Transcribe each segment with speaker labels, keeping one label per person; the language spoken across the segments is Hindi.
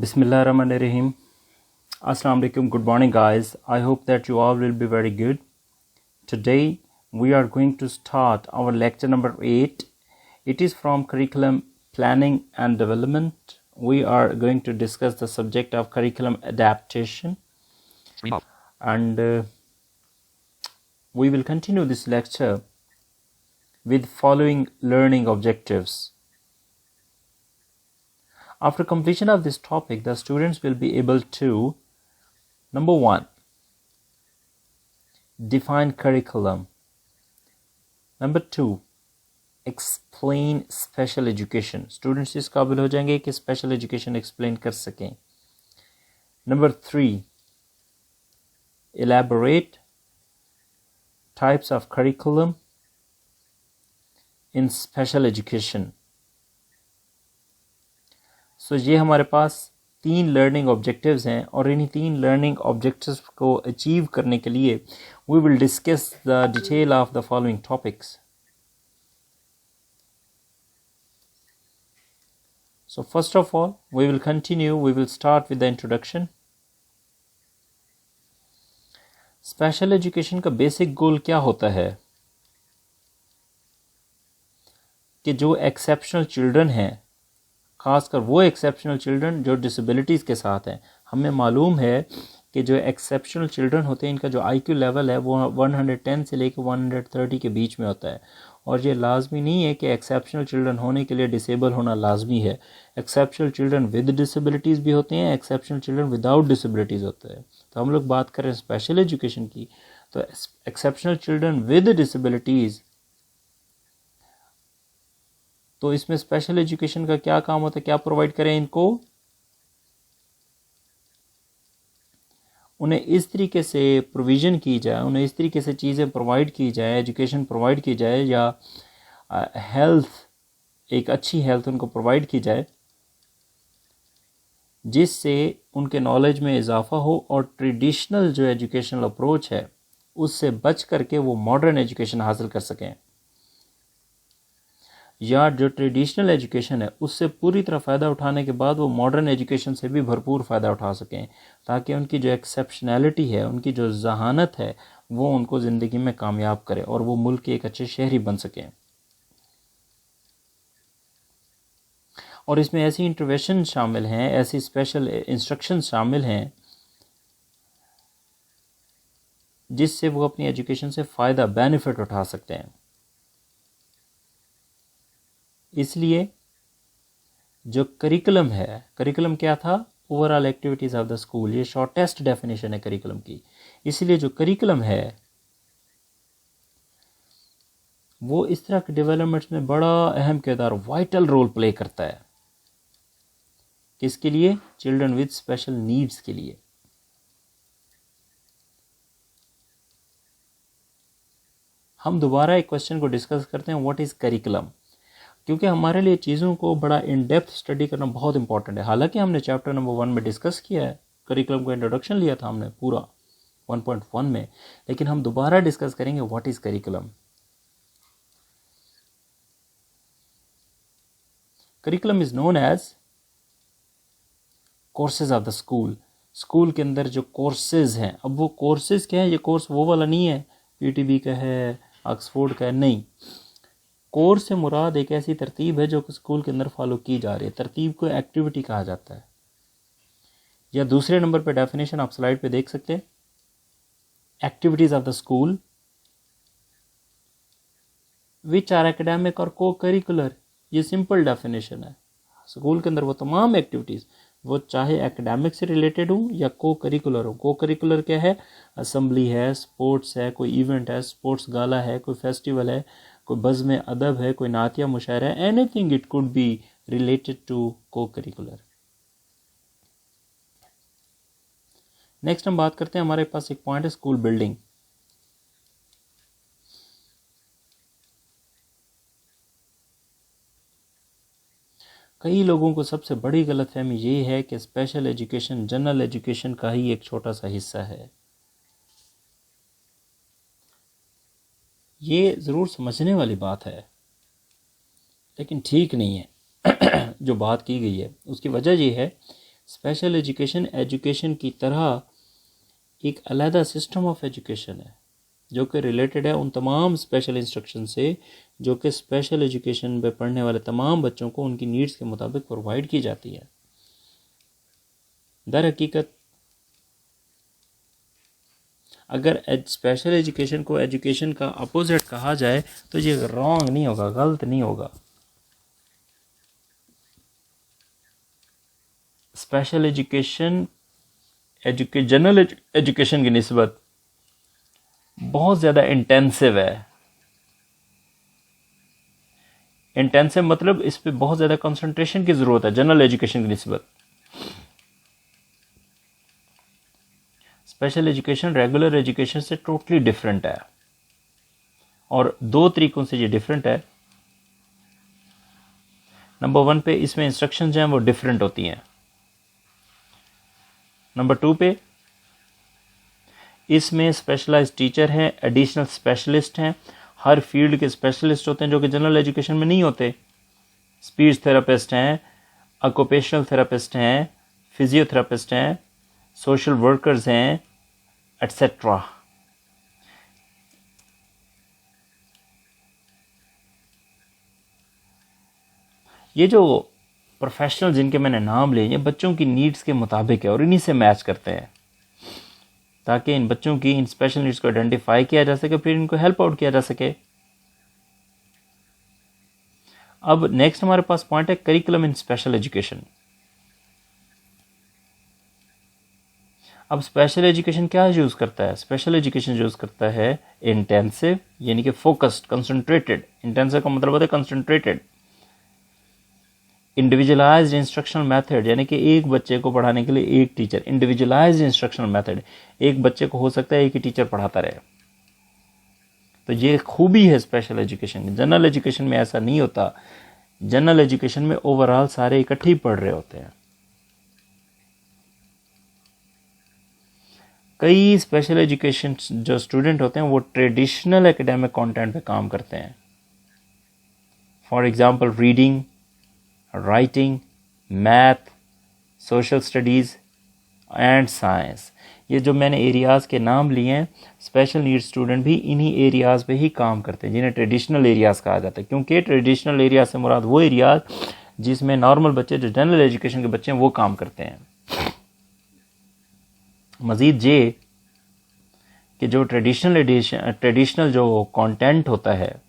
Speaker 1: Bismillahirrahmanirrahim. Assalamu alaikum. Good morning, guys. I hope that you all will be very good. Today we are going to start our lecture number 8. It is from curriculum planning and development. We are going to discuss the subject of curriculum adaptation. And we will continue this lecture with following learning objectives. After completion of this topic, the students will be able to, number 1, define curriculum. Number 2, explain special education. Students इस काबिल हो जाएंगे कि special education explain कर सकें. Number 3, elaborate types of curriculum in special education. सो ये हमारे पास 3 लर्निंग ऑब्जेक्टिव्स हैं और इन्हीं 3 लर्निंग ऑब्जेक्टिव्स को अचीव करने के लिए we will discuss the detail of the following topics. So first of all we will start with the introduction. Special education का बेसिक गोल क्या होता है कि जो एक्सेप्शनल चिल्ड्रन हैं, ख़ासकर वो एक्सेप्शनल चिल्ड्रन जो डिसेबिलिटीज़ के साथ हैं. हमें मालूम है कि जो एक्सेप्शनल चिल्ड्रन होते हैं इनका जो आईक्यू लेवल है वो 110 से लेकर 130 के बीच में होता है. और ये लाजमी नहीं है कि एक्सेप्शनल चिल्ड्रन होने के लिए डिसेबल होना लाजमी है. एक्सेप्शनल चिल्ड्रन विद डिसेबिलिटीज़ भी होते हैं, एक्सेप्शनल चिल्ड्रन विदाउट डिसेबिलिटीज़ होते हैं. तो हम लोग बात करें स्पेशल एजुकेशन की, तो एक्सेप्शनल चिल्ड्रन विद डिसेबिलिटीज़, तो इसमें स्पेशल एजुकेशन का क्या काम होता है, क्या प्रोवाइड करें इनको. उन्हें इस तरीके से प्रोविज़न की जाए, उन्हें इस तरीके से चीज़ें प्रोवाइड की जाए, एजुकेशन प्रोवाइड की जाए, या हेल्थ, एक अच्छी हेल्थ उनको प्रोवाइड की जाए जिससे उनके नॉलेज में इजाफा हो और ट्रेडिशनल जो एजुकेशनल अप्रोच है उससे बच करके वो मॉडर्न एजुकेशन हासिल कर सकें, या जो ट्रेडिशनल एजुकेशन है उससे पूरी तरह फ़ायदा उठाने के बाद वो मॉडर्न एजुकेशन से भी भरपूर फ़ायदा उठा सकें, ताकि उनकी जो एक्सेप्शनैलिटी है, उनकी जो जहानत है, वो उनको ज़िंदगी में कामयाब करे और वो मुल्क के एक अच्छे शहरी बन सकें. और इसमें ऐसी इंटरवेंशन शामिल हैं, ऐसी स्पेशल इंस्ट्रक्शन शामिल हैं जिससे वो अपनी एजुकेशन से फ़ायदा, बेनिफिट उठा सकते हैं. इसलिए जो करिकुलम है, करिकुलम क्या था, overall activities of the school, ये शॉर्टेस्ट डेफिनेशन है करिकुलम की. इसलिए जो करिकुलम है वो इस तरह के डेवलपमेंट्स में बड़ा अहम किरदार, वाइटल रोल प्ले करता है. किसके लिए? चिल्ड्रन विद स्पेशल नीड्स के लिए. हम दोबारा एक क्वेश्चन को डिस्कस करते हैं, व्हाट इज़ करिकुलम, क्योंकि हमारे लिए चीज़ों को बड़ा इन डेप्थ स्टडी करना बहुत इंपॉर्टेंट है. हालांकि हमने चैप्टर नंबर 1 में डिस्कस किया है, करिकुलम का इंट्रोडक्शन लिया था हमने पूरा 1.1 में, लेकिन हम दोबारा डिस्कस करेंगे what is curriculum. Curriculum is known as courses of the school. School के अंदर जो कोर्सेज हैं, अब वो कोर्सेज क्या है, ये कोर्स वो वाला नहीं है पीटीबी का है, ऑक्सफोर्ड का है, नहीं. कोर्स से मुराद एक ऐसी तरतीब है जो स्कूल के अंदर फॉलो की जा रही है. तरतीब को एक्टिविटी कहा जाता है. या दूसरे नंबर पे डेफिनेशन आप स्लाइड पे देख सकते हैं, activities of the school which are academic और को करिकुलर. ये सिंपल डेफिनेशन है. स्कूल के अंदर वो तमाम एक्टिविटीज़, वो चाहे एकेडमिक से रिलेटेड हो या को करिकुलर हो. को करिकुलर क्या है? असम्बली है, स्पोर्ट्स है, कोई इवेंट है, स्पोर्ट्स गाला है, कोई फेस्टिवल है, कोई बज़्म अदब है, कोई नातिया मुशायरा है, anything it could be related to co curricular. Next हम बात करते हैं, हमारे पास एक पॉइंट है स्कूल बिल्डिंग. कई लोगों को सबसे बड़ी गलतफहमी ये है कि स्पेशल एजुकेशन जनरल एजुकेशन का ही एक छोटा सा हिस्सा है. ये ज़रूर समझने वाली बात है, लेकिन ठीक नहीं है. जो बात की गई है उसकी वजह ये है स्पेशल एजुकेशन एजुकेशन की तरह एक अलहदा सिस्टम ऑफ एजुकेशन है जो कि रिलेटेड है उन तमाम स्पेशल इंस्ट्रक्शन से जो कि स्पेशल एजुकेशन में पढ़ने वाले तमाम बच्चों को उनकी नीड्स के मुताबिक प्रोवाइड की जाती है। दर हकीकत अगर स्पेशल एजुकेशन को एजुकेशन का अपोजिट कहा जाए तो ये रॉन्ग नहीं होगा, गलत नहीं होगा। स्पेशल एजुकेशन जनरल एजुकेशन की निस्बत बहुत ज़्यादा इंटेंसिव है। इंटेंसिव मतलब इस पे बहुत ज़्यादा कंसंट्रेशन की ज़रूरत है जनरल एजुकेशन की निस्बत। स्पेशल एजुकेशन रेगुलर एजुकेशन से टोटली डिफरेंट है और दो तरीकों से ये डिफरेंट है। नंबर 1 पे इसमें इंस्ट्रक्शन जो हैं वो डिफरेंट होती हैं। नंबर 2 पे इसमें स्पेशलाइज्ड टीचर हैं, एडिशनल स्पेशलिस्ट हैं, हर फील्ड के स्पेशलिस्ट होते हैं जो कि जनरल एजुकेशन में नहीं होते। स्पीच थेरेपिस्ट हैं, ऑक्यूपेशनल थेरेपिस्ट हैं, फिजियोथेरेपिस्ट हैं, सोशल वर्कर्स हैं, एट्सेट्रा। ये जो प्रोफेशनल जिनके मैंने नाम लिए ये बच्चों की नीड्स के मुताबिक है और इन्हीं से मैच करते हैं ताकि इन बच्चों की इन स्पेशल नीड्स को आइडेंटिफाई किया जा सके, फिर इनको हेल्प आउट किया जा सके। अब नेक्स्ट हमारे पास पॉइंट है करिकुलम इन स्पेशल एजुकेशन। अब स्पेशल एजुकेशन क्या यूज़ करता है? स्पेशल एजुकेशन यूज़ करता है इंटेंसिव यानी कि फोकस्ड, कंसंट्रेटेड। इंटेंसिव का मतलब होता है कंसंट्रेटेड। इंडिविजुअलाइज्ड इंस्ट्रक्शनल मेथड यानी कि एक बच्चे को पढ़ाने के लिए एक टीचर। इंडिविजुअलाइज्ड इंस्ट्रक्शनल मेथड, एक बच्चे को हो सकता है एक ही टीचर पढ़ाता रहे। तो ये खूबी है स्पेशल एजुकेशन की। जनरल एजुकेशन में ऐसा नहीं होता। जनरल एजुकेशन में ओवरऑल सारे इकट्ठे ही पढ़ रहे होते हैं। कई स्पेशल एजुकेशन जो स्टूडेंट होते हैं वो ट्रेडिशनल एकेडमिक कंटेंट पे काम करते हैं। For example reading, writing, math, social studies and science. ये जो मैंने एरियाज़ के नाम लिए हैं, स्पेशल नीड्स स्टूडेंट भी इन्हीं एरियाज़ पे ही काम करते हैं जिन्हें ट्रेडिशनल एरियाज़ कहा जाता है। क्योंकि ट्रेडिशनल एरिया से मुराद वो एरियाज़ जिसमें नॉर्मल बच्चे जो जनरल एजुकेशन के बच्चे हैं वो काम करते हैं। मज़ीद ये कि जो ट्रेडिशनल जो कंटेंट होता है,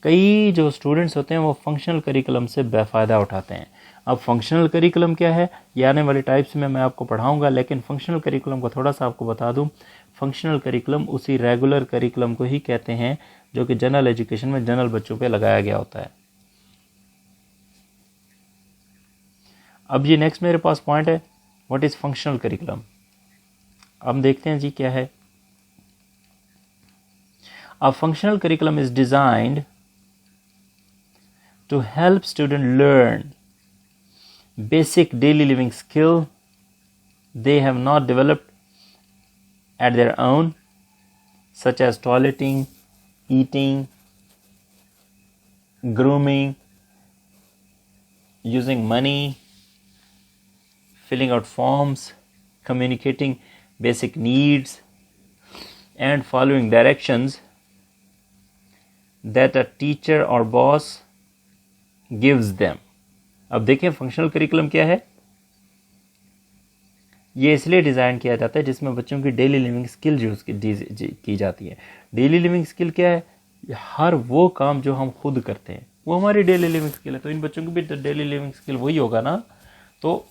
Speaker 1: कई जो स्टूडेंट्स होते हैं वो फंक्शनल करिकुलम से बेफ़ायदा उठाते हैं। अब फंक्शनल करिकुलम क्या है ये आने वाले टाइप्स में मैं आपको पढ़ाऊंगा, लेकिन फंक्शनल करिकुलम को थोड़ा सा आपको बता दूं। फंक्शनल करिकुलम उसी रेगुलर करिकुलम को ही कहते हैं जो कि जनरल एजुकेशन में जनरल बच्चों पे लगाया गया होता है। अब ये नेक्स्ट मेरे पास पॉइंट है, व्हाट इज़ फंक्शनल करिकुलम। अब देखते हैं जी क्या है। अब functional curriculum is designed to help students learn basic daily living skill they have not developed at their own, such as toileting, eating, grooming, using money, filling out forms, communicating basic needs, and following directions that a teacher or boss gives them। अब देखें फंक्शनल करिकुलम क्या है। ये इसलिए डिज़ाइन किया जाता है जिसमें बच्चों की डेली लिविंग स्किल यूज़ की जाती है। डेली लिविंग स्किल क्या है? हर वो काम जो हम खुद करते हैं वो हमारी डेली लिविंग स्किल है। तो इन बच्चों की भी डेली लिविंग स्किल वही होगा ना। तो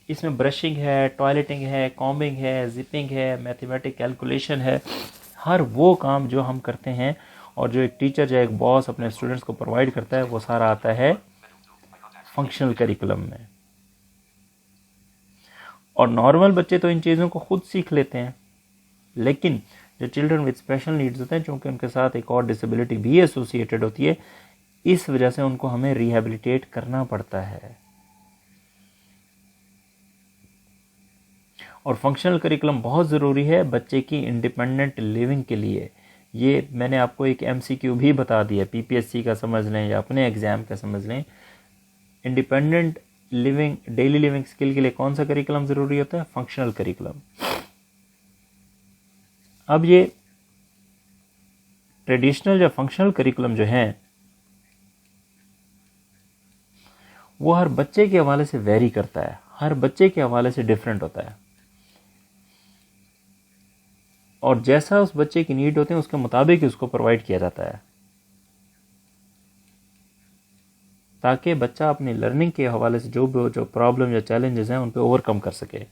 Speaker 1: इसमें ब्रशिंग है, टॉयलेटिंग है, कॉम्बिंग है, जिपिंग है, मैथमेटिक कैलकुलेशन है। हर वो काम जो हम करते हैं और जो एक टीचर या एक बॉस अपने स्टूडेंट्स को प्रोवाइड करता है वो सारा आता है फंक्शनल करिकुलम में। और नॉर्मल बच्चे तो इन चीज़ों को खुद सीख लेते हैं, लेकिन जो चिल्ड्रन विद स्पेशल नीड्स होते हैं चूँकि उनके साथ एक और डिसेबिलिटी भी एसोसिएटेड होती है, इस वजह से उनको हमें रिहेबिलिटेट करना पड़ता है। और फंक्शनल करिकुलम बहुत ज़रूरी है बच्चे की इंडिपेंडेंट लिविंग के लिए। ये मैंने आपको एक MCQ भी बता दिया, PPSC का समझ लें या अपने एग्ज़ाम का समझ लें। Independent living, daily living skill के लिए कौन सा करिकुलम ज़रूरी होता है? Functional curriculum. अब ये ट्रेडिशनल या फंक्शनल करिकुलम जो है वो हर बच्चे के हवाले से वेरी करता है, हर बच्चे के हवाले से डिफरेंट होता है, और जैसा उस बच्चे की नीड होते हैं उसके मुताबिक उसको प्रोवाइड किया जाता है, ताकि बच्चा अपनी लर्निंग के हवाले से जो प्रॉब्लम या चैलेंजेस हैं उन पे ओवरकम कर सके।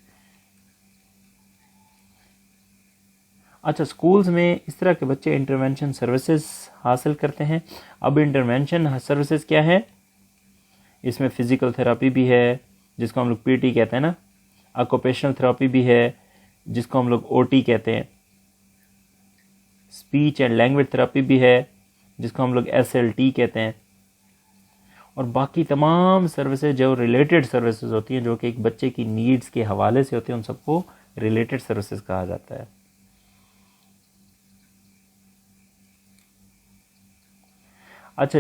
Speaker 1: अच्छा, स्कूल्स में इस तरह के बच्चे इंटरवेंशन सर्विसेज हासिल करते हैं। अब इंटरवेंशन सर्विसेज क्या है? इसमें फ़िज़िकल थेरापी भी है जिसको हम लोग PT कहते हैं ना, ऑक्यूपेशनल थेरापी भी है जिसको हम लोग OT कहते हैं, स्पीच एंड लैंग्वेज थेरापी भी है जिसको हम लोग SLT कहते हैं, और बाकी तमाम सर्विसेज जो रिलेटेड सर्विसेज होती हैं जो कि एक बच्चे की नीड्स के हवाले से होती हैं, उन सबको रिलेटेड सर्विसेज कहा जाता है। अच्छा,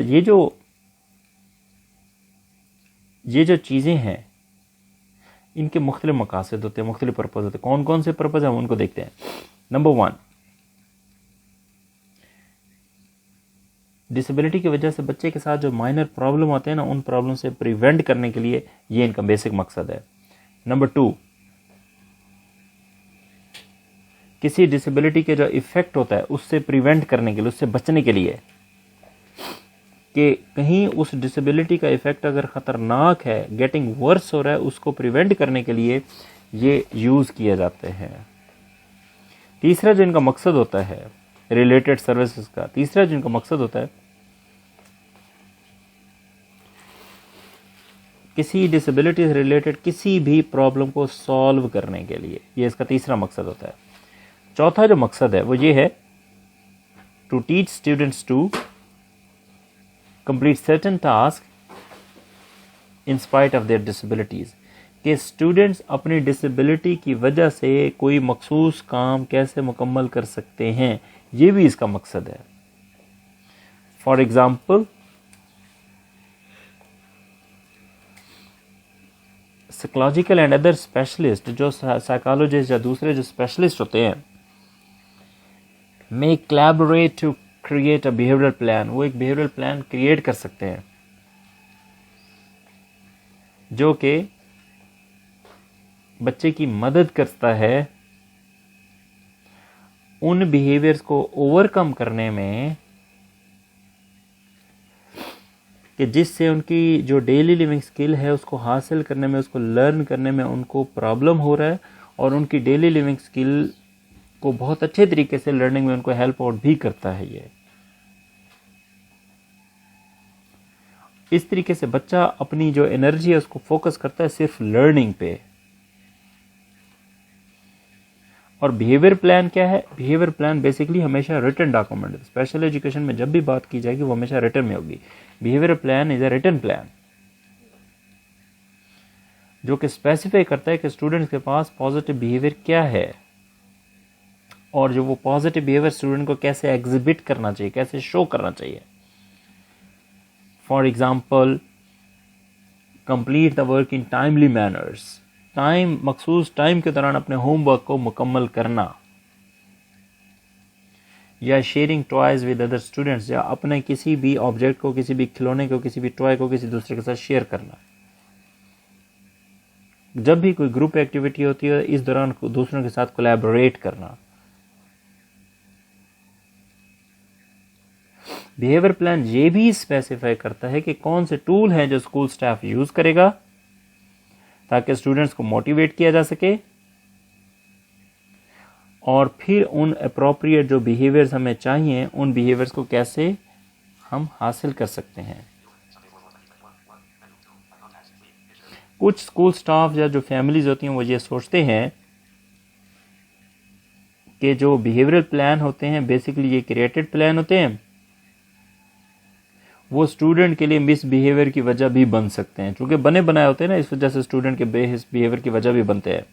Speaker 1: ये जो चीज़ें हैं इनके मुख्तलिफ मकासद होते हैं, मुख्तलिफ पर्पज़ होते हैं। कौन कौन से पर्पज़ हैं हम उनको देखते हैं। नंबर 1, डिसेबिलिटी की वजह से बच्चे के साथ जो माइनर प्रॉब्लम होते हैं ना, उन प्रॉब्लम से प्रिवेंट करने के लिए ये इनका बेसिक मकसद है। नंबर 2, किसी डिसेबिलिटी के जो इफ़ेक्ट होता है उससे प्रिवेंट करने के लिए, उससे बचने के लिए, कि कहीं उस डिसेबिलिटी का इफ़ेक्ट अगर ख़तरनाक है, गेटिंग वर्स हो रहा है, उसको प्रिवेंट करने के लिए ये यूज़ किए जाते हैं। तीसरा जो इनका मकसद होता है रिलेटेड सर्विसेज का, तीसरा जो इनका मकसद होता है किसी डिसेबिलिटी से रिलेटेड किसी भी प्रॉब्लम को सॉल्व करने के लिए, ये इसका तीसरा मकसद होता है। चौथा जो मकसद है वो ये है, to teach students to complete certain task in spite of their disabilities, कि स्टूडेंट्स अपनी डिसेबिलिटी की वजह से कोई मखसूस काम कैसे मुकम्मल कर सकते हैं, ये भी इसका मकसद है। For example, psychological and other specialist, जो साइकोलॉजिस्ट या दूसरे जो स्पेशलिस्ट होते हैं, may collaborate to create a behavioural plan, वो एक बिहेवियरल प्लान क्रिएट कर सकते हैं जो कि बच्चे की मदद करता है उन बिहेवियर्स को ओवरकम करने में, कि जिससे उनकी जो डेली लिविंग स्किल है उसको हासिल करने में, उसको लर्न करने में उनको प्रॉब्लम हो रहा है, और उनकी डेली लिविंग स्किल को बहुत अच्छे तरीके से लर्निंग में उनको हेल्प आउट भी करता है। ये इस तरीके से बच्चा अपनी जो एनर्जी है उसको फोकस करता है सिर्फ लर्निंग पे। और बिहेवियर प्लान क्या है? बिहेवियर प्लान बेसिकली हमेशा रिटन डॉक्यूमेंट है। स्पेशल एजुकेशन में जब भी बात की जाएगी वो हमेशा रिटन में होगी। Behaviour plan is a written plan जो कि स्पेसिफाई करता है कि स्टूडेंट्स के पास पॉजिटिव बिहेवियर क्या है, और जो वो पॉजिटिव बिहेवियर स्टूडेंट को कैसे एग्जिबिट करना चाहिए, कैसे शो करना चाहिए। For example, complete the work in timely manners, time, मखसूस टाइम के दौरान अपने होमवर्क को मुकम्मल करना, या sharing toys with other students, या अपने किसी भी ऑब्जेक्ट को, किसी भी खिलौने को, किसी भी टॉय को किसी दूसरे के साथ शेयर करना। जब भी कोई ग्रुप एक्टिविटी होती है इस दौरान दूसरों के साथ कोलैबोरेट करना। बिहेवियर प्लान ये भी स्पेसिफाई करता है कि कौन से टूल हैं जो स्कूल स्टाफ यूज करेगा ताकि स्टूडेंट्स को मोटिवेट किया जा सके, और फिर उन अप्रोप्रिएट जो बिहेवियर्स हमें चाहिए उन बिहेवियर्स को कैसे हम हासिल कर सकते हैं। कुछ स्कूल स्टाफ या जो फैमिलीज होती हैं वो ये सोचते हैं कि जो बिहेवियरल प्लान होते हैं बेसिकली ये क्रिएटेड प्लान होते हैं, वो स्टूडेंट के लिए मिस बिहेवियर की वजह भी बन सकते हैं। चूंकि बने बनाए होते हैं ना, इस वजह से स्टूडेंट के बिहेवियर की वजह भी बनते हैं।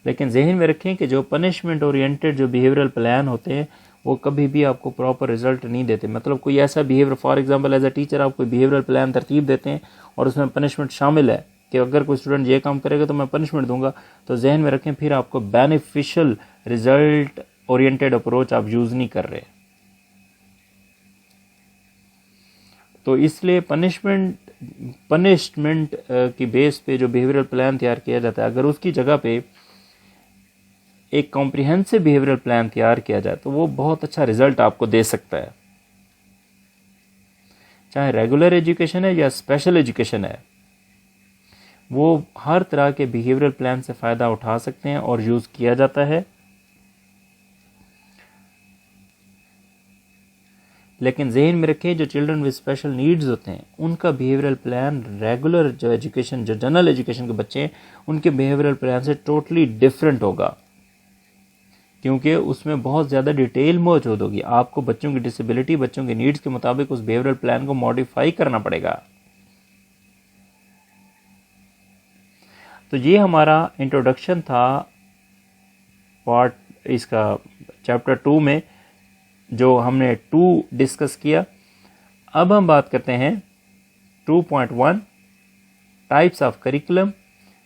Speaker 1: लेकिन जहन में रखें कि जो पनिशमेंट ओरिएंटेड जो बिहेवियरल प्लान होते हैं वो कभी भी आपको प्रॉपर रिजल्ट नहीं देते। मतलब कोई ऐसा behaviour, for example as a teacher आप कोई बिहेवियरल प्लान तरतीब देते हैं और उसमें पनिशमेंट शामिल है कि अगर कोई स्टूडेंट ये काम करेगा तो मैं पनिशमेंट दूंगा, तो जहन में रखें फिर आपको बेनिफिशियल रिजल्ट ओरिएंटेड अप्रोच आप यूज़ नहीं कर रहे। तो इसलिए पनिशमेंट की बेस पे जो बिहेवियरल प्लान तैयार किया जाता है, अगर उसकी जगह पे एक कॉम्प्रिहेंसिव बिहेवियरल प्लान तैयार किया जाए तो वो बहुत अच्छा रिजल्ट आपको दे सकता है। चाहे रेगुलर एजुकेशन है या स्पेशल एजुकेशन है, वो हर तरह के बिहेवियरल प्लान से फ़ायदा उठा सकते हैं और यूज़ किया जाता है। लेकिन जहन में रखें जो चिल्ड्रन विद स्पेशल नीड्स होते हैं उनका बिहेवियरल प्लान रेगुलर जो एजुकेशन, जो जनरल एजुकेशन के बच्चे हैं उनके बिहेवियरल प्लान से टोटली डिफरेंट होगा, क्योंकि उसमें बहुत ज़्यादा डिटेल मौजूद होगी। आपको बच्चों की डिसेबिलिटी, बच्चों के नीड्स के मुताबिक उस बिहेवियरल प्लान को मॉडिफाई करना पड़ेगा। तो ये हमारा इंट्रोडक्शन था पार्ट इसका चैप्टर 2 में, जो हमने 2 डिस्कस किया। अब हम बात करते हैं 2.1 types of curriculum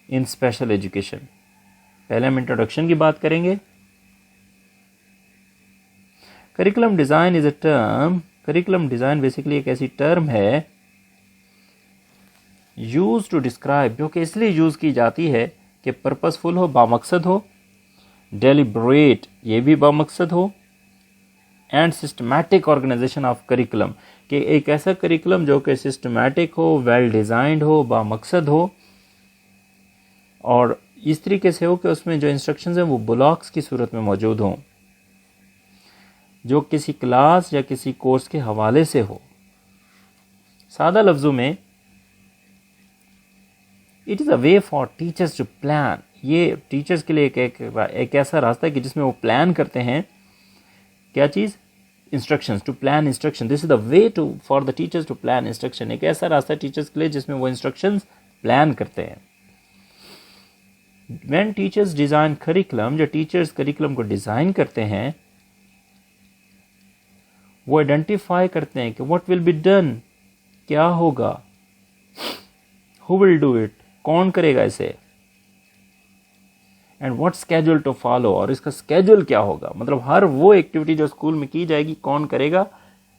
Speaker 1: in special education. पहले हम इंट्रोडक्शन की बात करेंगे। Curriculum design is a term, curriculum design basically एक ऐसी टर्म है यूज टू डिस्क्राइब, जो कि इसलिए यूज़ की जाती है कि पर्पसफुल हो, बामकसद हो, डेलिब्रेट ये भी बामकसद हो, and systematic organisation of curriculum, कि एक ऐसा करिकुलम जो कि सिस्टमैटिक हो, वेल डिज़ाइंड हो, बामकसद हो और इस तरीके से हो कि उसमें जो इंस्ट्रक्शंस हैं वो ब्लॉक्स की सूरत में मौजूद हों, जो किसी क्लास या किसी कोर्स के हवाले से हो। सादा लफ्ज़ों में it is a way for teachers to plan, ये टीचर्स के लिए एक ऐसा रास्ता है कि जिसमें वो प्लान करते हैं क्या चीज़, instructions, to plan instruction. This is the way to for the teachers to plan instruction, एक ऐसा रास्ता है टीचर्स के लिए जिसमें वो इंस्ट्रक्शंस प्लान करते हैं। व्हेन टीचर्स डिज़ाइन करिकुलम, जो टीचर्स करिकुलम को डिज़ाइन करते हैं वो आइडेंटिफाई करते हैं कि व्हाट विल बी डन, क्या होगा, हु विल डू इट, कौन करेगा इसे, and what schedule to follow, और इसका स्केड्यूल क्या होगा। मतलब हर वो एक्टिविटी जो स्कूल में की जाएगी कौन करेगा,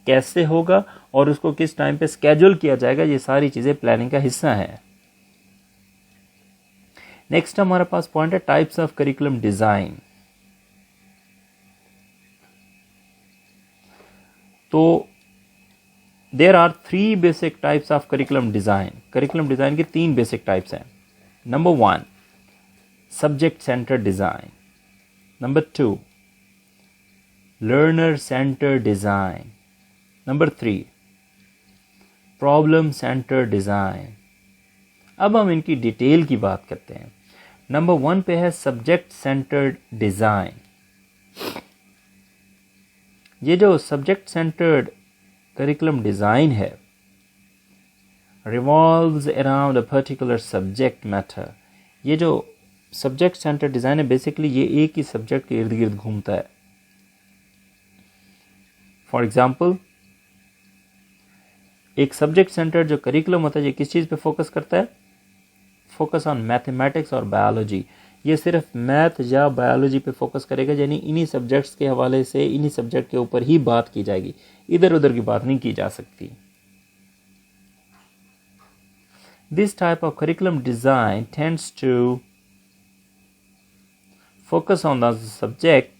Speaker 1: कैसे होगा और उसको किस टाइम पे स्केड्यूल किया जाएगा, ये सारी चीज़ें प्लानिंग का हिस्सा है। नेक्स्ट हमारे पास पॉइंट है टाइप्स ऑफ करिकुलम डिज़ाइन। तो there are 3 basic types of curriculum design. Curriculum design के 3 बेसिक टाइप्स हैं। Number 1 subject centre design, number 2 learner centre design, number 3 problem centre design. अब हम इनकी डिटेल की बात करते हैं। नंबर 1 पे है सब्जेक्ट सेंटर्ड डिज़ाइन। ये जो सब्जेक्ट सेंटर्ड करिकुलम डिज़ाइन है revolves around a particular subject matter. ये जो सब्जेक्ट सेंटर डिज़ाइन है बेसिकली ये एक ही सब्जेक्ट के इर्द गिर्द घूमता है। फॉर एग्जाम्पल एक सब्जेक्ट सेंटर जो करिकुलम होता है ये किस चीज़ पे फोकस करता है, फोकस ऑन मैथमेटिक्स और बायोलॉजी। ये सिर्फ मैथ या बायोलॉजी पे फोकस करेगा, यानी इन्हीं सब्जेक्ट्स के हवाले से इन्हीं सब्जेक्ट के ऊपर ही बात की जाएगी, इधर उधर की बात नहीं की जा सकती। This type of curriculum design tends to focus on the subject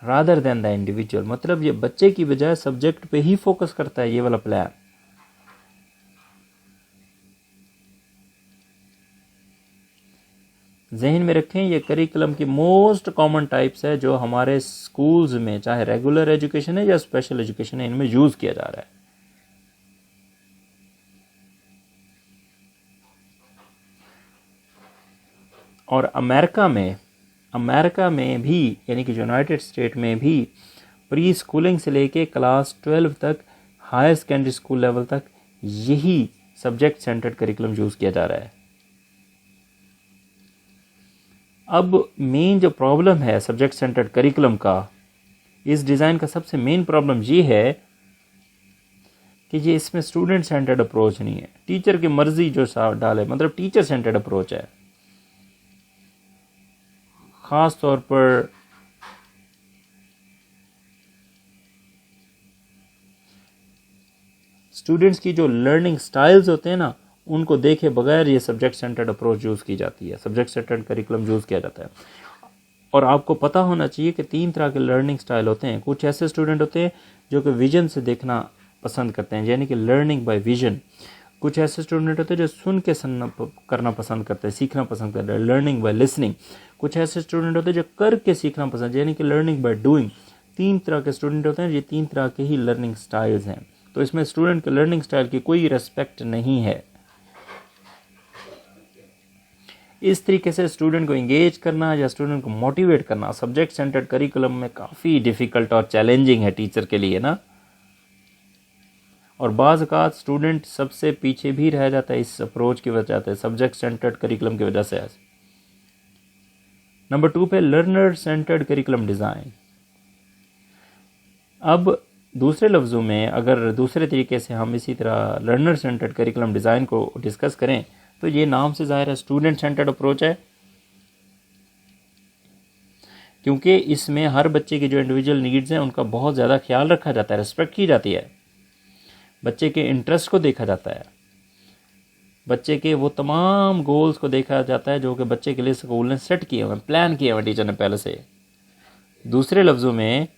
Speaker 1: rather than the individual. मतलब ये बच्चे की बजाय सब्जेक्ट पे ही फोकस करता है ये वाला प्लान। जहन में रखें ये करिकुलम की मोस्ट कॉमन टाइप्स है जो हमारे स्कूल्स में चाहे रेगुलर एजुकेशन है या स्पेशल एजुकेशन है इनमें यूज किया जा रहा है। और अमेरिका में भी यानी कि यूनाइटेड स्टेट में भी प्री स्कूलिंग से लेके क्लास 12 तक हायर सेकेंडरी स्कूल लेवल तक यही सब्जेक्ट सेंटर्ड करिकुलम यूज़ किया जा रहा है। अब मेन जो प्रॉब्लम है सब्जेक्ट सेंटर्ड करिकुलम का, इस डिज़ाइन का सबसे मेन प्रॉब्लम ये है कि ये इसमें स्टूडेंट सेंटर्ड अप्रोच नहीं है, टीचर की मर्जी जो डाले, मतलब टीचर सेंटर्ड अप्रोच है। ख़ास तौर पर स्टूडेंट्स की जो लर्निंग स्टाइल्स होते हैं ना, उनको देखे बगैर ये सब्जेक्ट सेंटर्ड अप्रोच यूज़ की जाती है, सब्जेक्ट सेंटर्ड करिकुलम यूज़ किया जाता है। और आपको पता होना चाहिए कि 3 तरह के लर्निंग स्टाइल होते हैं। कुछ ऐसे स्टूडेंट होते हैं जो कि विजन से देखना पसंद करते हैं, यानी कि लर्निंग बाय विजन। कुछ ऐसे स्टूडेंट होते हैं जो सुन के करना पसंद करते हैं, सीखना पसंद करते हैं, लर्निंग बाय लिसनिंग। कुछ ऐसे स्टूडेंट होते हैं जो करके सीखना पसंद, यानी कि लर्निंग बाय डूइंग। 3 तरह के स्टूडेंट होते हैं, ये 3 तरह के ही लर्निंग स्टाइल्स हैं। तो इसमें स्टूडेंट के लर्निंग स्टाइल की कोई रेस्पेक्ट नहीं है। इस तरीके से स्टूडेंट को इंगेज करना या स्टूडेंट को मोटिवेट करना सब्जेक्ट सेंटर्ड करिकुलम में काफ़ी डिफ़िकल्ट और चैलेंजिंग है टीचर के लिए ना। और बाज़ औक़ात स्टूडेंट सबसे पीछे भी रह जाता है इस अप्रोच की वजह से, सब्जेक्ट सेंटर्ड करिकुलम की वजह से। नंबर 2 पे लर्नर सेंटर्ड करिकुलम डिज़ाइन। अब दूसरे लफ्ज़ों में अगर दूसरे तरीके से हम इसी तरह लर्नर सेंटर्ड करिकुलम डिज़ाइन को डिस्कस करें तो ये नाम से ज़ाहिर है स्टूडेंट सेंटर्ड अप्रोच है, क्योंकि इसमें हर बच्चे की जो इंडिविजुअल नीड्स हैं उनका बहुत ज़्यादा ख्याल रखा जाता है, रिस्पेक्ट की जाती है, बच्चे के इंटरेस्ट को देखा जाता है, बच्चे के वो तमाम गोल्स को देखा जाता है जो कि बच्चे के लिए स्कूल ने सेट किए हुए, प्लान किए हुए टीचर ने पहले से। दूसरे लफ्ज़ों में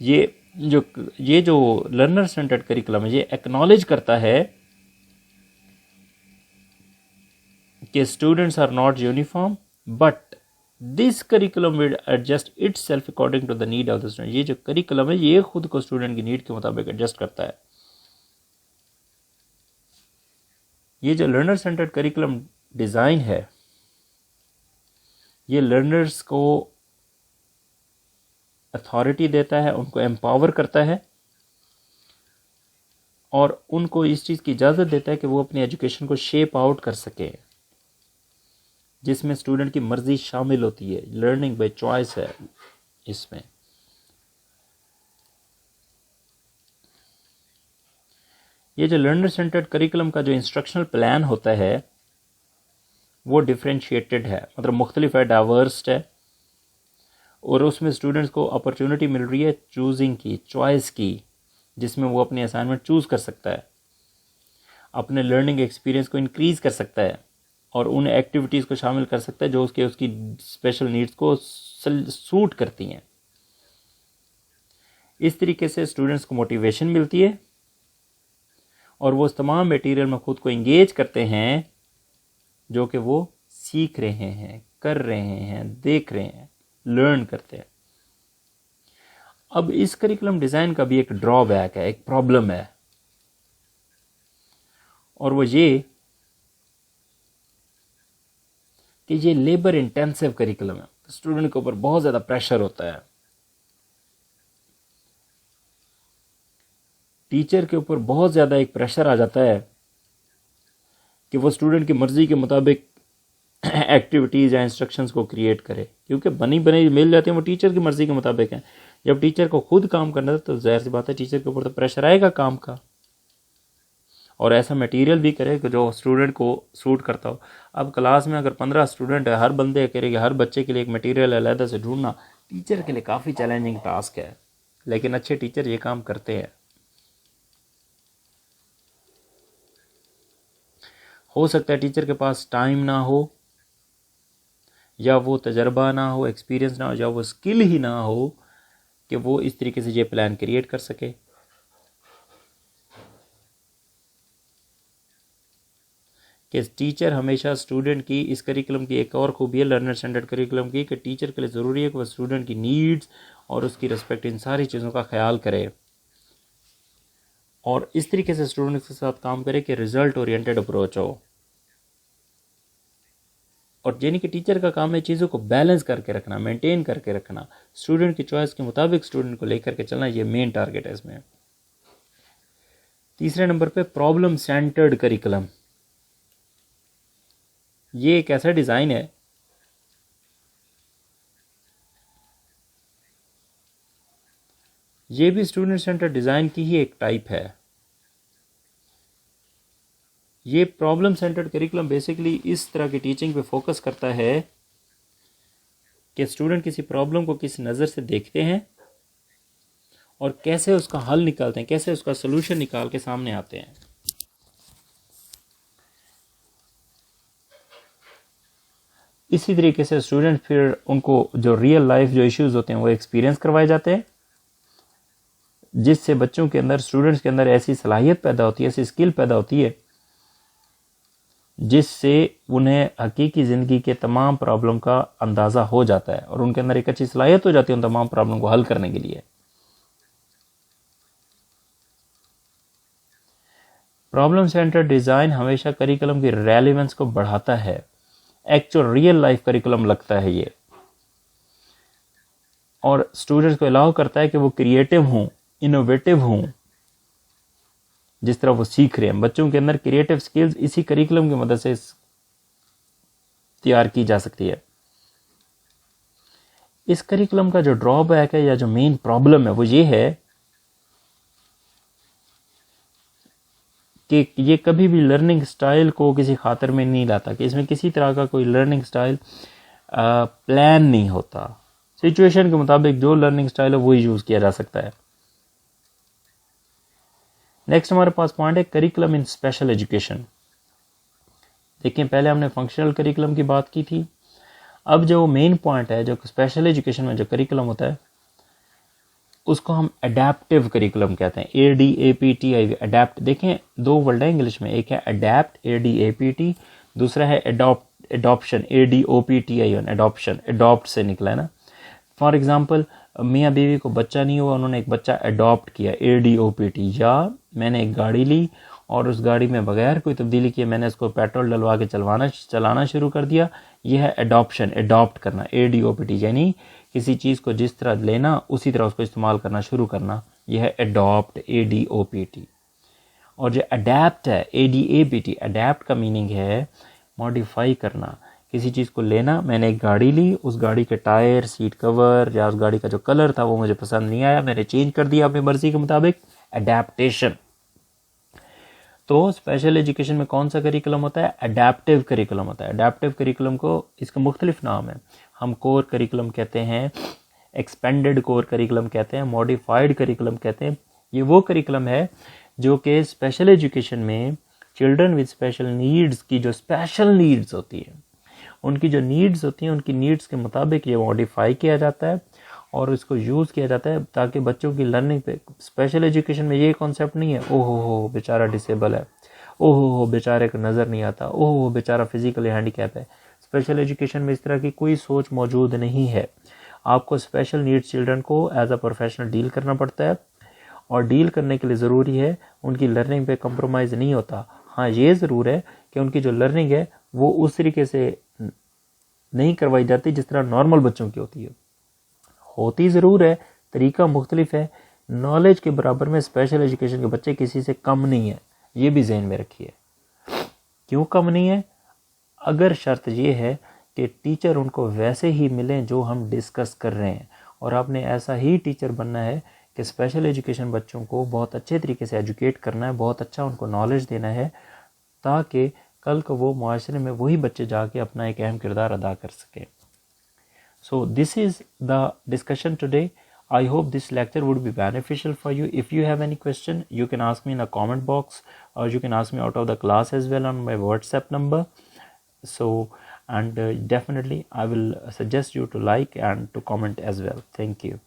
Speaker 1: ये जो लर्नर सेंटर्ड करिकुलम है ये एक्नॉलेज करता है कि students are not uniform but this curriculum will adjust itself according to the need of the student. ये जो करिकुलम है ये खुद को स्टूडेंट की नीड के मुताबिक एडजस्ट करता है। ये जो लर्नर सेंटर्ड करिकुलम डिज़ाइन है ये लर्नर्स को अथॉरिटी देता है, उनको एम्पावर करता है और उनको इस चीज़ की इजाज़त देता है कि वो अपनी एजुकेशन को शेप आउट कर सके, जिसमें स्टूडेंट की मर्जी शामिल होती है, लर्निंग बाय चॉइस है इसमें। ये जो लर्नर सेंटर्ड करिकुलम का जो इंस्ट्रक्शनल प्लान होता है वो डिफ्रेंशिएटेड है, मतलब मुख्तलिफ है, डाइवर्स्ड है, और उसमें स्टूडेंट्स को अपॉर्चुनिटी मिल रही है चूजिंग की, चॉइस की, जिसमें वो अपनी असाइनमेंट चूज़ कर सकता है, अपने लर्निंग एक्सपीरियंस को इंक्रीज़ कर सकता है और उन एक्टिविटीज़ को शामिल कर सकता है जो उसकी स्पेशल नीड्स को सूट करती हैं। इस तरीके से स्टूडेंट्स को मोटिवेशन मिलती है और वो उस तमाम मटेरियल में खुद को इंगेज करते हैं जो कि वो सीख रहे हैं, कर रहे हैं, देख रहे हैं, लर्न करते हैं। अब इस करिकुलम डिज़ाइन का भी एक ड्रॉबैक है, एक प्रॉब्लम है, और वो ये कि ये लेबर इंटेंसिव करिकुलम है, स्टूडेंट के ऊपर बहुत ज़्यादा प्रेशर होता है, टीचर के ऊपर बहुत ज़्यादा एक प्रेशर आ जाता है कि वो स्टूडेंट की मर्ज़ी के मुताबिक एक्टिविटीज़ या इंस्ट्रक्शंस को क्रिएट करे, क्योंकि बनी बनाई मिल जाती हैं वो टीचर की मर्ज़ी के मुताबिक हैं। जब टीचर को खुद काम करना है तो जाहिर सी बात है टीचर के ऊपर तो प्रेशर आएगा काम का, और ऐसा मटेरियल भी करे कि जो स्टूडेंट को सूट करता हो। अब क्लास में अगर 15 स्टूडेंट है, हर बंदे करेंगे, हर बच्चे के लिए एक मटेरियल अलग से ढूंढना टीचर के लिए काफ़ी चैलेंजिंग टास्क है, लेकिन अच्छे टीचर ये काम करते हैं। हो सकता है टीचर के पास टाइम ना हो, या वो तजर्बा ना हो, एक्सपीरियंस ना हो, या वो स्किल ही ना हो कि वो इस तरीके से ये प्लान क्रिएट कर सके। कि टीचर हमेशा स्टूडेंट की, इस करिकुलम की एक और खूबी है लर्नर सेंटर्ड करिकुलम की, कि टीचर के लिए ज़रूरी है कि वह स्टूडेंट की नीड्स और उसकी रिस्पेक्ट, इन सारी चीज़ों का ख्याल करे और इस तरीके से स्टूडेंट्स के साथ काम करे कि रिजल्ट ओरिएंटेड अप्रोच हो। और यानी कि टीचर का काम है चीज़ों को बैलेंस करके रखना, मेंटेन करके रखना, स्टूडेंट की चॉइस के मुताबिक स्टूडेंट को लेकर के चलना, ये मेन टारगेट है इसमें। तीसरे नंबर पे प्रॉब्लम सेंटर्ड करिकुलम। ये एक ऐसा डिज़ाइन है ये भी स्टूडेंट सेंटर डिज़ाइन की ही एक टाइप है। ये प्रॉब्लम सेंटर्ड करिकुलम बेसिकली इस तरह की टीचिंग पे फोकस करता है कि स्टूडेंट किसी प्रॉब्लम को किस नज़र से देखते हैं और कैसे उसका हल निकालते हैं, कैसे उसका सोल्यूशन निकाल के सामने आते हैं। इसी तरीके से स्टूडेंट फिर उनको जो रियल लाइफ जो इश्यूज होते हैं वो एक्सपीरियंस करवाए जाते हैं, जिससे बच्चों के अंदर, स्टूडेंट्स के अंदर ऐसी सलाहियत पैदा होती है, ऐसी स्किल पैदा होती है जिससे उन्हें हकीकी ज़िंदगी के तमाम प्रॉब्लम का अंदाज़ा हो जाता है और उनके अंदर एक अच्छी सलाहियत हो जाती है उन तमाम प्रॉब्लम को हल करने के लिए। प्रॉब्लम सेंटर डिज़ाइन हमेशा करिकुलम की रेलेवेंस को बढ़ाता है, एक्चुअल रियल लाइफ करिकुलम लगता है ये, और स्टूडेंट्स को अलाउ करता है कि वो क्रिएटिव हों, इनोवेटिव हों जिस तरह वो सीख रहे हैं। बच्चों के अंदर क्रिएटिव स्किल्स इसी करिकुलम की मदद से तैयार की जा सकती है। इस करिकुलम का जो ड्रॉबैक है या जो मेन प्रॉब्लम है वो ये है कि ये कभी भी लर्निंग स्टाइल को किसी खातर में नहीं लाता, कि इसमें किसी तरह का कोई लर्निंग स्टाइल प्लान नहीं होता। सिचुएशन के मुताबिक जो लर्निंग स्टाइल है वही यूज़ किया जा सकता है। नेक्स्ट हमारे पास पॉइंट है करिकुलम इन स्पेशल एजुकेशन। देखिए, पहले हमने फंक्शनल करिकुलम की बात की थी, अब जो मेन पॉइंट है, जो स्पेशल एजुकेशन में जो करिकुलम होता है उसको हम अडेप्टिव करिकुलम कहते हैं। ADAPT, adapt. देखें, दो वर्ड है इंग्लिश में, एक है अडेप्ट ADAPT, दूसरा है एडॉप्शन ADOPTION, एडॉप्शन, एडॉप्ट से निकला है ना। फॉर एग्जाम्पल, मियाँ बीवी को बच्चा नहीं हुआ, उन्होंने एक बच्चा अडॉप्ट किया ADOPT, या मैंने एक गाड़ी ली और उस गाड़ी में बगैर कोई तब्दीली किए मैंने उसको पेट्रोल डलवा के चलाना शुरू कर दिया। यह है एडॉप्शन, एडॉप्ट करना ADOPT, यानी किसी चीज़ को जिस तरह लेना उसी तरह उसको इस्तेमाल करना शुरू करना, यह है एडॉप्ट ADOPT। और जो अडेप्ट है ADAPT, अडेप्ट का मीनिंग है मॉडिफाई करना। किसी चीज़ को लेना, मैंने एक गाड़ी ली, उस गाड़ी के टायर, सीट कवर या उस गाड़ी का जो कलर था वो मुझे पसंद नहीं आया, मैंने चेंज कर दिया अपनी मर्जी के मुताबिक, अडेप्टेशन। तो स्पेशल एजुकेशन में कौन सा करिकुलम होता है? अडेप्टिव करिकुलम होता है। अडेप्टिव करिकुलम को, इसका मुख्तलिफ नाम है, हम कोर करिकुलम कहते हैं, एक्सपेंडेड कोर करिकुलम कहते हैं, मॉडिफाइड करिकुलम कहते हैं। ये वो करिकुलम है जो कि स्पेशल एजुकेशन में चिल्ड्रन विद स्पेशल नीड्स की जो स्पेशल नीड्स होती है, उनकी जो नीड्स होती हैं, उनकी नीड्स के मुताबिक ये मॉडिफाई किया जाता है और इसको यूज़ किया जाता है ताकि बच्चों की लर्निंग पे। स्पेशल एजुकेशन में ये कॉन्सेप्ट नहीं है ओहो हो बेचारा डिसेबल है, ओहो हो बेचारे को नज़र नहीं आता, ओहो हो बेचारा फिजिकली हैंडीकैप है। स्पेशल एजुकेशन में इस तरह की कोई सोच मौजूद नहीं है। आपको स्पेशल नीड्स चिल्ड्रन को एज अ प्रोफेशनल डील करना पड़ता है, और डील करने के लिए ज़रूरी है उनकी लर्निंग पे कंप्रोमाइज़ नहीं होता। हाँ, ये ज़रूर है कि उनकी जो लर्निंग है वो उस तरीके से नहीं करवाई जाती जिस तरह नॉर्मल बच्चों की होती है। होती ज़रूर है, तरीका मुख्तलिफ है। नॉलेज के बराबर में स्पेशल एजुकेशन के बच्चे किसी से कम नहीं है, ये भी जहन में रखिए। क्यों कम नहीं है? अगर शर्त ये है कि टीचर उनको वैसे ही मिलें जो हम डिस्कस कर रहे हैं, और आपने ऐसा ही टीचर बनना है कि स्पेशल एजुकेशन बच्चों को बहुत अच्छे तरीके से एजुकेट करना है, बहुत अच्छा उनको नॉलेज देना है, ताकि कल को वो माशरे में वही बच्चे जाके अपना एक अहम किरदार अदा कर सकें। So this is the discussion today. I hope this lecture would be beneficial for you. If you have any question, you can ask me in the comment box, or you can ask me out of the class as well on my WhatsApp number. So, and definitely I will suggest you to like and to comment as well. Thank you.